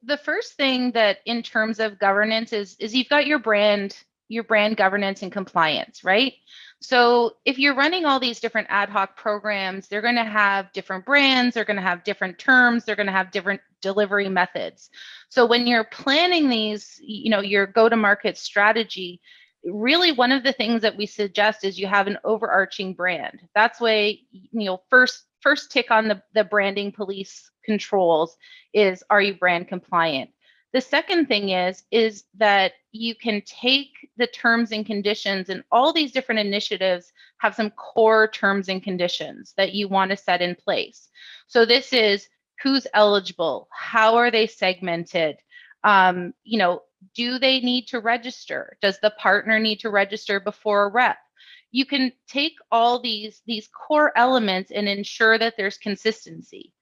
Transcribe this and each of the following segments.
the first thing that in terms of governance is you've got your brand governance and compliance, right? So if you're running all these different ad hoc programs, they're going to have different brands, they're going to have different terms, they're going to have different delivery methods. So when you're planning these, your go-to-market strategy, really one of the things that we suggest is you have an overarching brand. That's way, first tick on the branding police controls is, are you brand compliant? The second thing is that you can take the terms and conditions, and all these different initiatives have some core terms and conditions that you want to set in place. So this is who's eligible, how are they segmented, do they need to register? Does the partner need to register before a rep? You can take all these core elements and ensure that there's consistency.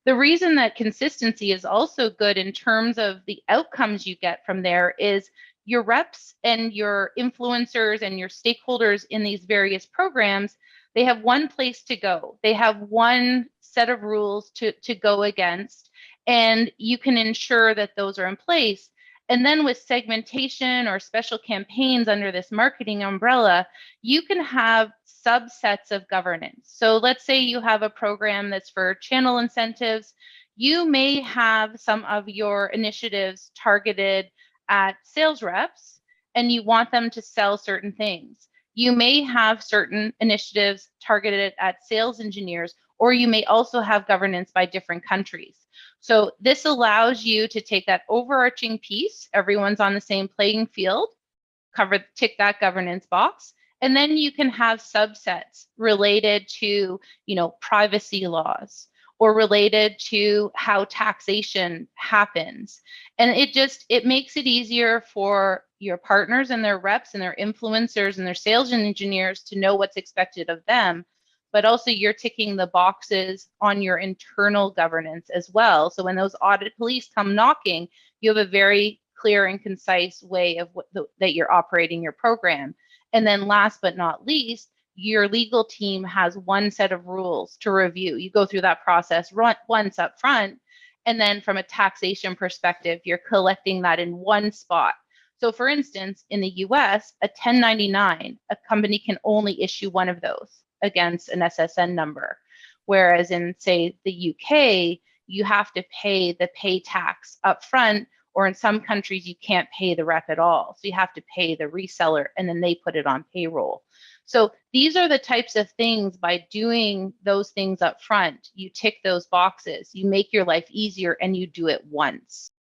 The reason that consistency is also good in terms of the outcomes you get from there is your reps and your influencers and your stakeholders in these various programs, they have one place to go. They have one set of rules to go against, and you can ensure that those are in place. And then with segmentation or special campaigns under this marketing umbrella, you can have subsets of governance. So let's say you have a program that's for channel incentives. You may have some of your initiatives targeted at sales reps, and you want them to sell certain things. You may have certain initiatives targeted at sales engineers, or you may also have governance by different countries. So this allows you to take that overarching piece, everyone's on the same playing field, tick that governance box, and then you can have subsets related to, privacy laws or related to how taxation happens. And it makes it easier for your partners and their reps and their influencers and their sales engineers to know what's expected of them. But also you're ticking the boxes on your internal governance as well. So when those audit police come knocking, you have a very clear and concise way of that you're operating your program. And then last but not least, your legal team has one set of rules to review. You go through that process once up front, and then from a taxation perspective, you're collecting that in one spot. So for instance, in the US, a 1099, a company can only issue one of those against an SSN number. Whereas in, say, the UK, you have to pay the pay tax up front, or in some countries, you can't pay the rep at all. So you have to pay the reseller, and then they put it on payroll. So these are the types of things, by doing those things up front, you tick those boxes, you make your life easier, and you do it once.